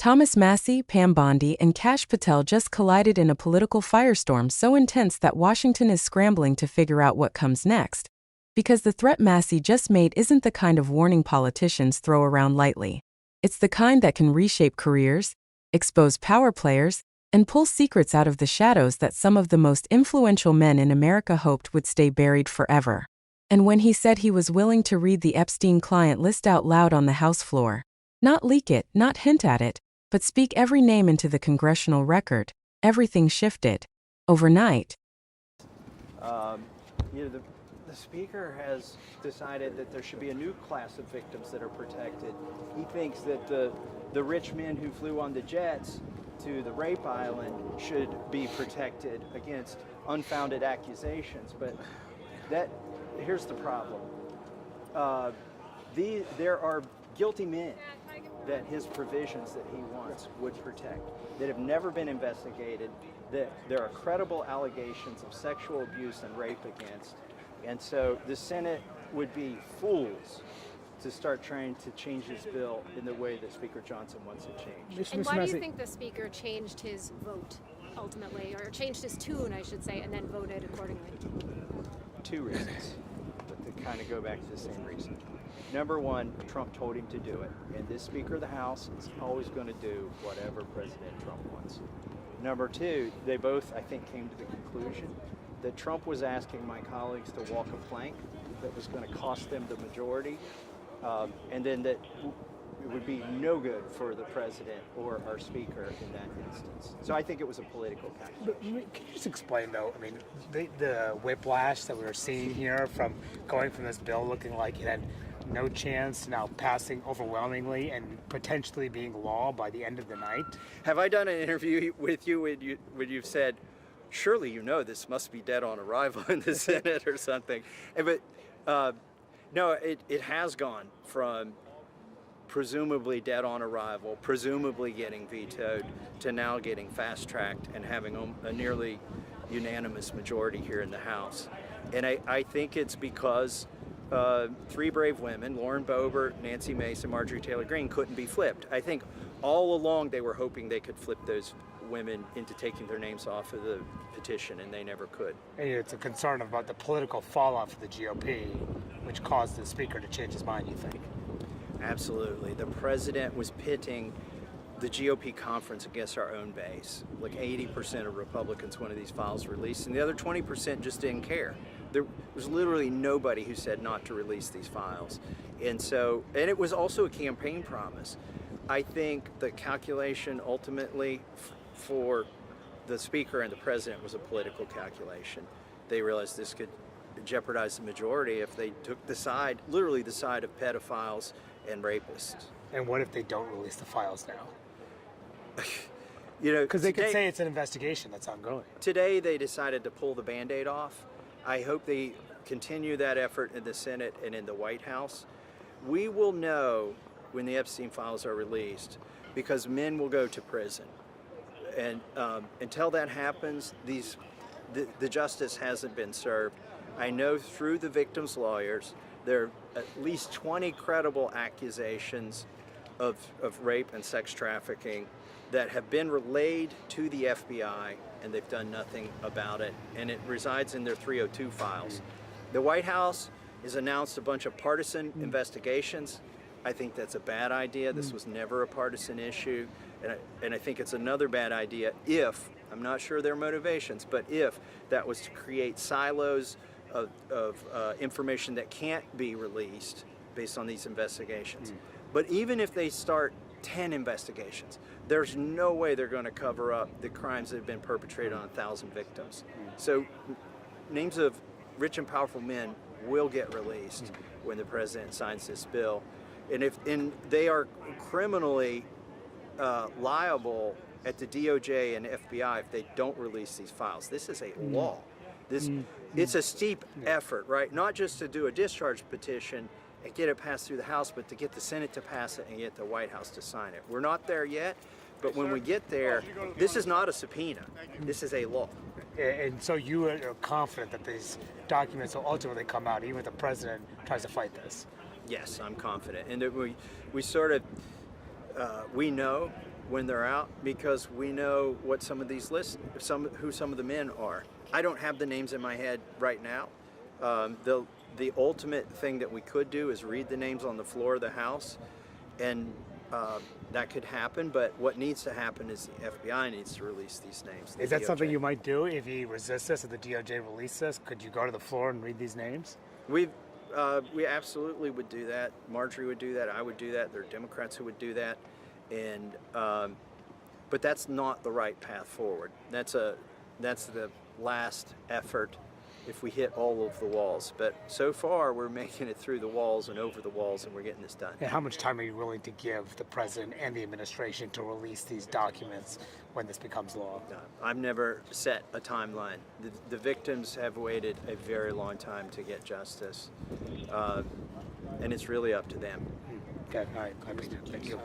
Thomas Massie, Pam Bondi, and Kash Patel just collided in a political firestorm so intense that Washington is scrambling to figure out what comes next. Because the threat Massie just made isn't the kind of warning politicians throw around lightly. It's the kind that can reshape careers, expose power players, and pull secrets out of the shadows that some of the most influential men in America hoped would stay buried forever. And when he said he was willing to read the Epstein client list out loud on the House floor, not leak it, not hint at it, but speak every name into the congressional record, everything shifted. Overnight. The Speaker has decided that there should be a new class of victims that are protected. He thinks that the rich men who flew on the jets to the rape island should be protected against unfounded accusations. But here's the problem. There are guilty men that his provisions that he wants would protect that have never been investigated, that there are credible allegations of sexual abuse and rape against. And so the Senate would be fools to start trying to change this bill in the way that Speaker Johnson wants it changed. And why do you think the Speaker changed his vote ultimately, or changed his tune, I should say, and then voted accordingly? Two reasons, but to kind of go back to the same reason. Number one, Trump told him to do it, and this Speaker of the House is always going to do whatever President Trump wants. Number two, they both, I think, came to the conclusion that Trump was asking my colleagues to walk a plank that was going to cost them the majority, and then that it would be no good for the president or our speaker in that instance. So I think it was a political calculation. Can you just explain, though, I mean, the whiplash that we were seeing here from going from this bill looking like it had no chance, now passing overwhelmingly and potentially being law by the end of the night? Have I done an interview with you when you've said, surely you know this must be dead on arrival in the Senate or something? But no, it has gone from presumably dead on arrival, presumably getting vetoed, to now getting fast-tracked and having a nearly unanimous majority here in the House. And I think it's because three brave women, Lauren Boebert, Nancy Mace, and Marjorie Taylor Greene, couldn't be flipped. I think all along they were hoping they could flip those women into taking their names off of the petition, and they never could. And it's a concern about the political fallout for the GOP, which caused the Speaker to change his mind, you think? Absolutely. The president was pitting the GOP conference against our own base. Like 80% of Republicans wanted these files released, and the other 20% just didn't care. There was literally nobody who said not to release these files. And it was also a campaign promise. I think the calculation ultimately for the Speaker and the President was a political calculation. They realized this could jeopardize the majority if they took the side, literally the side of pedophiles and rapists. And what if they don't release the files now? Because they could say it's an investigation that's ongoing. Today they decided to pull the Band-Aid off. I hope they continue that effort in the Senate and in the White House. We will know when the Epstein files are released because men will go to prison. And until that happens, the justice hasn't been served. I know through the victims' lawyers, there are at least 20 credible accusations of rape and sex trafficking that have been relayed to the FBI, and they've done nothing about it, and it resides in their 302 files. The White House has announced a bunch of partisan investigations. I think that's a bad idea. This was never a partisan issue, and I think it's another bad idea if, I'm not sure their motivations, but if that was to create silos of information that can't be released based on these investigations. But even if they start 10 investigations, there's no way they're going to cover up the crimes that have been perpetrated on 1,000 victims. So names of rich and powerful men will get released when the president signs this bill. And they are criminally liable at the DOJ and FBI if they don't release these files. This is a law. It's a steep effort, right? Not just to do a discharge petition and get it passed through the House, but to get the Senate to pass it and get the White House to sign it. We're not there yet, but when we get there, this is not a subpoena. This is a law. And so you are confident that these documents will ultimately come out, even if the president tries to fight this? Yes, I'm confident. And that we sort of, we know when they're out, because we know what some of these lists, who some of the men are. I don't have the names in my head right now. The ultimate thing that we could do is read the names on the floor of the house, and that could happen. But what needs to happen is the FBI needs to release these names. Is that something you might do if he resists this, if the DOJ releases this? Could you go to the floor and read these names? We absolutely would do that. Marjorie would do that. I would do that. There are Democrats who would do that, and but that's not the right path forward. That's the last effort if we hit all of the walls. But so far, we're making it through the walls and over the walls, and we're getting this done. And how much time are you willing to give the president and the administration to release these documents when this becomes law? I've never set a timeline. The victims have waited a very long time to get justice, and it's really up to them. Okay, all right, I understand. Thank you.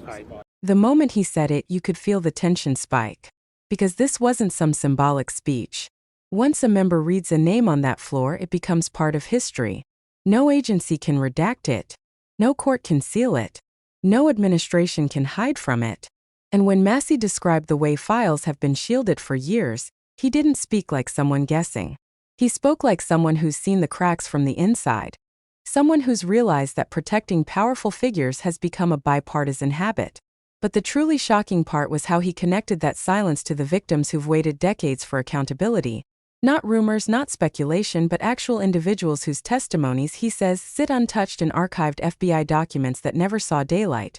All right. The moment he said it, you could feel the tension spike. Because this wasn't some symbolic speech. Once a member reads a name on that floor, it becomes part of history. No agency can redact it. No court can seal it. No administration can hide from it. And when Massie described the way files have been shielded for years, he didn't speak like someone guessing. He spoke like someone who's seen the cracks from the inside. Someone who's realized that protecting powerful figures has become a bipartisan habit. But the truly shocking part was how he connected that silence to the victims who've waited decades for accountability. Not rumors, not speculation, but actual individuals whose testimonies, he says, sit untouched in archived FBI documents that never saw daylight.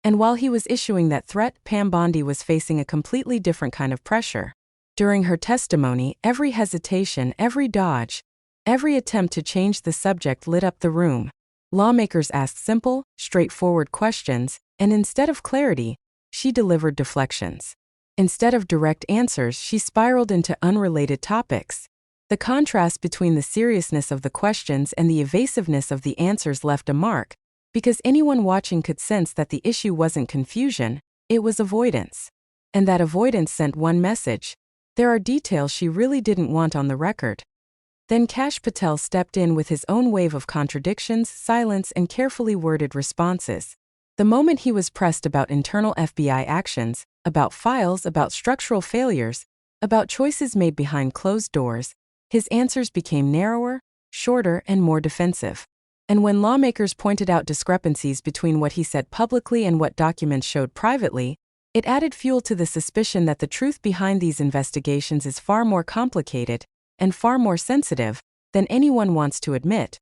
And while he was issuing that threat, Pam Bondi was facing a completely different kind of pressure. During her testimony, every hesitation, every dodge, every attempt to change the subject lit up the room. Lawmakers asked simple, straightforward questions, and instead of clarity, she delivered deflections. Instead of direct answers, she spiraled into unrelated topics. The contrast between the seriousness of the questions and the evasiveness of the answers left a mark, because anyone watching could sense that the issue wasn't confusion, it was avoidance. And that avoidance sent one message: there are details she really didn't want on the record. Then Kash Patel stepped in with his own wave of contradictions, silence, and carefully worded responses. The moment he was pressed about internal FBI actions, about files, about structural failures, about choices made behind closed doors, his answers became narrower, shorter, and more defensive. And when lawmakers pointed out discrepancies between what he said publicly and what documents showed privately, it added fuel to the suspicion that the truth behind these investigations is far more complicated and far more sensitive than anyone wants to admit.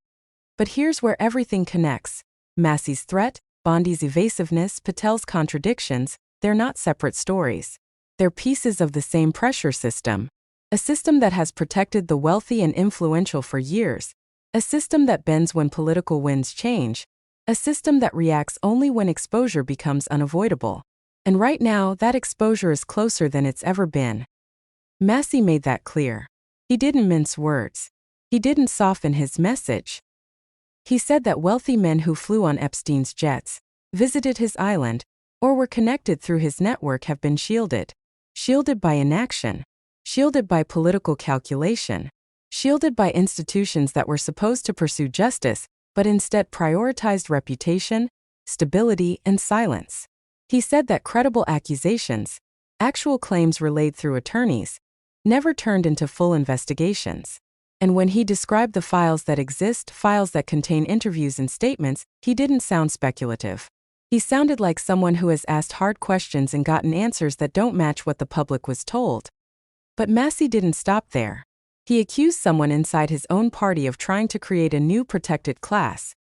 But here's where everything connects. Massie's threat, Bondi's evasiveness, Patel's contradictions, they're not separate stories. They're pieces of the same pressure system. A system that has protected the wealthy and influential for years. A system that bends when political winds change. A system that reacts only when exposure becomes unavoidable. And right now, that exposure is closer than it's ever been. Massie made that clear. He didn't mince words. He didn't soften his message. He said that wealthy men who flew on Epstein's jets, visited his island, or were connected through his network have been shielded. Shielded by inaction. Shielded by political calculation. Shielded by institutions that were supposed to pursue justice, but instead prioritized reputation, stability, and silence. He said that credible accusations, actual claims relayed through attorneys, never turned into full investigations. And when he described the files that exist, files that contain interviews and statements, he didn't sound speculative. He sounded like someone who has asked hard questions and gotten answers that don't match what the public was told. But Massie didn't stop there. He accused someone inside his own party of trying to create a new protected class.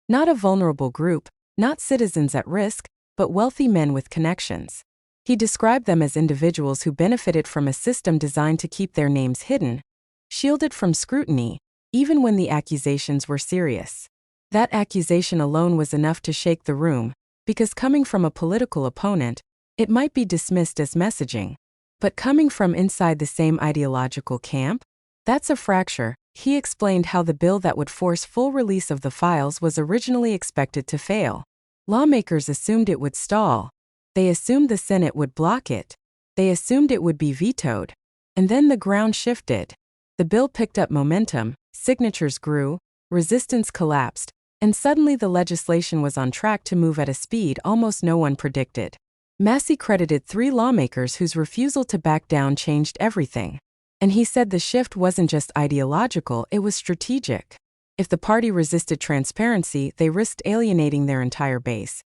Not a vulnerable group, not citizens at risk, but wealthy men with connections. He described them as individuals who benefited from a system designed to keep their names hidden, shielded from scrutiny, even when the accusations were serious. That accusation alone was enough to shake the room, because coming from a political opponent, it might be dismissed as messaging. But coming from inside the same ideological camp? That's a fracture. He explained how the bill that would force full release of the files was originally expected to fail. Lawmakers assumed it would stall. They assumed the Senate would block it. They assumed it would be vetoed. And then the ground shifted. The bill picked up momentum, signatures grew, resistance collapsed, and suddenly the legislation was on track to move at a speed almost no one predicted. Massie credited 3 lawmakers whose refusal to back down changed everything. And he said the shift wasn't just ideological, it was strategic. If the party resisted transparency, they risked alienating their entire base.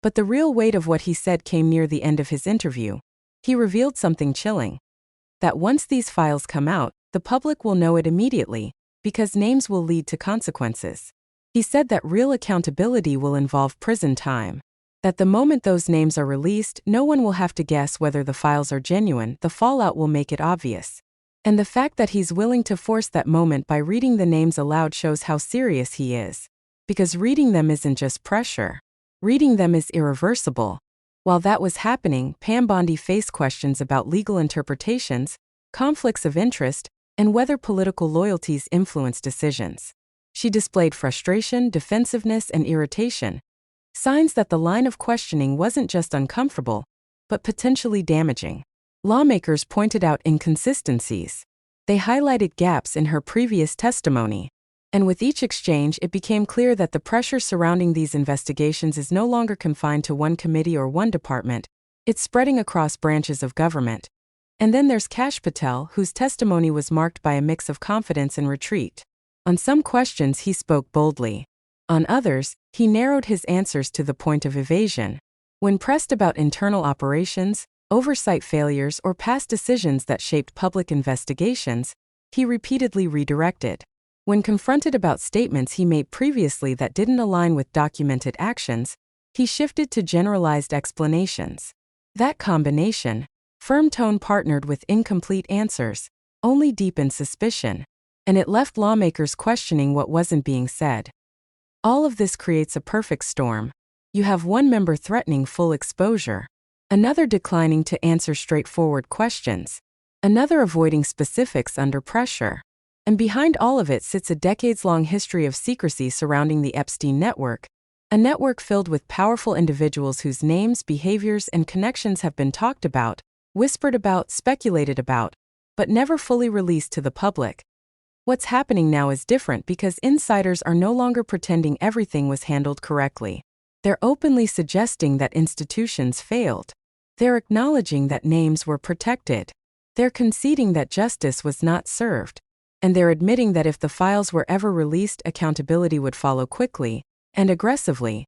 But the real weight of what he said came near the end of his interview. He revealed something chilling. That once these files come out, the public will know it immediately, because names will lead to consequences. He said that real accountability will involve prison time. That the moment those names are released, no one will have to guess whether the files are genuine, the fallout will make it obvious. And the fact that he's willing to force that moment by reading the names aloud shows how serious he is. Because reading them isn't just pressure. Reading them is irreversible. While that was happening, Pam Bondi faced questions about legal interpretations, conflicts of interest, and whether political loyalties influence decisions. She displayed frustration, defensiveness, and irritation. Signs that the line of questioning wasn't just uncomfortable, but potentially damaging. Lawmakers pointed out inconsistencies. They highlighted gaps in her previous testimony. And with each exchange, it became clear that the pressure surrounding these investigations is no longer confined to one committee or one department. It's spreading across branches of government. And then there's Patel, whose testimony was marked by a mix of confidence and retreat. On some questions, he spoke boldly. On others, he narrowed his answers to the point of evasion. When pressed about internal operations, oversight failures, or past decisions that shaped public investigations, he repeatedly redirected. When confronted about statements he made previously that didn't align with documented actions, he shifted to generalized explanations. That combination, firm tone partnered with incomplete answers, only deepened suspicion, and it left lawmakers questioning what wasn't being said. All of this creates a perfect storm. You have one member threatening full exposure, another declining to answer straightforward questions, another avoiding specifics under pressure. And behind all of it sits a decades-long history of secrecy surrounding the Epstein network, a network filled with powerful individuals whose names, behaviors, and connections have been talked about, whispered about, speculated about, but never fully released to the public. What's happening now is different because insiders are no longer pretending everything was handled correctly. They're openly suggesting that institutions failed. They're acknowledging that names were protected. They're conceding that justice was not served. And they're admitting that if the files were ever released, accountability would follow quickly and aggressively.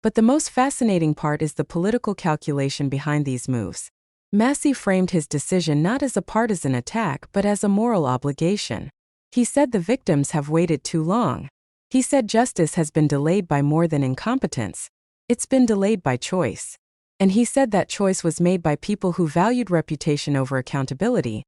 But the most fascinating part is the political calculation behind these moves. Massie framed his decision not as a partisan attack but as a moral obligation. He said the victims have waited too long. He said justice has been delayed by more than incompetence. It's been delayed by choice. And he said that choice was made by people who valued reputation over accountability.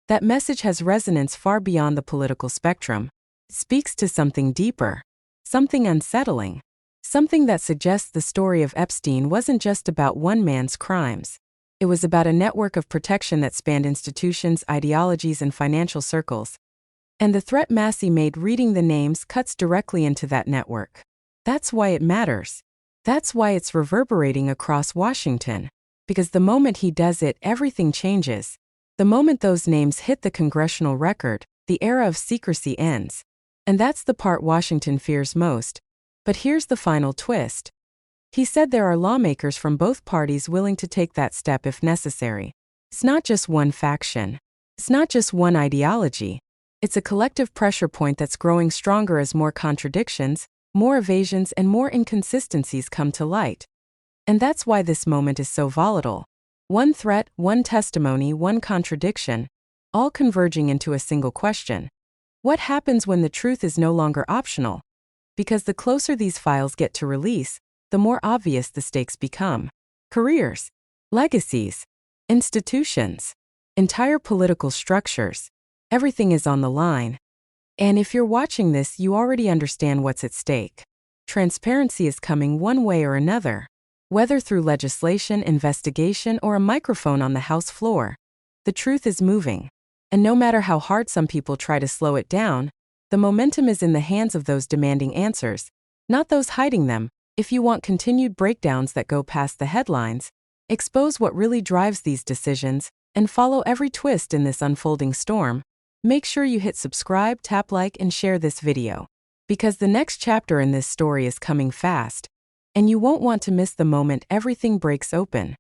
That message has resonance far beyond the political spectrum. It speaks to something deeper, something unsettling, something that suggests the story of Epstein wasn't just about one man's crimes. It was about a network of protection that spanned institutions, ideologies, and financial circles. And the threat Massie made reading the names cuts directly into that network. That's why it matters. That's why it's reverberating across Washington. Because the moment he does it, everything changes. The moment those names hit the congressional record, the era of secrecy ends. And that's the part Washington fears most. But here's the final twist. He said there are lawmakers from both parties willing to take that step if necessary. It's not just one faction. It's not just one ideology. It's a collective pressure point that's growing stronger as more contradictions, more evasions, and more inconsistencies come to light. And that's why this moment is so volatile. One threat, one testimony, one contradiction, all converging into a single question. What happens when the truth is no longer optional? Because the closer these files get to release, the more obvious the stakes become. Careers, legacies, institutions, entire political structures. Everything is on the line. And if you're watching this, you already understand what's at stake. Transparency is coming one way or another. Whether through legislation, investigation, or a microphone on the House floor, the truth is moving. And no matter how hard some people try to slow it down, the momentum is in the hands of those demanding answers, not those hiding them. If you want continued breakdowns that go past the headlines, expose what really drives these decisions, and follow every twist in this unfolding storm, make sure you hit subscribe, tap like, and share this video. Because the next chapter in this story is coming fast, and you won't want to miss the moment everything breaks open.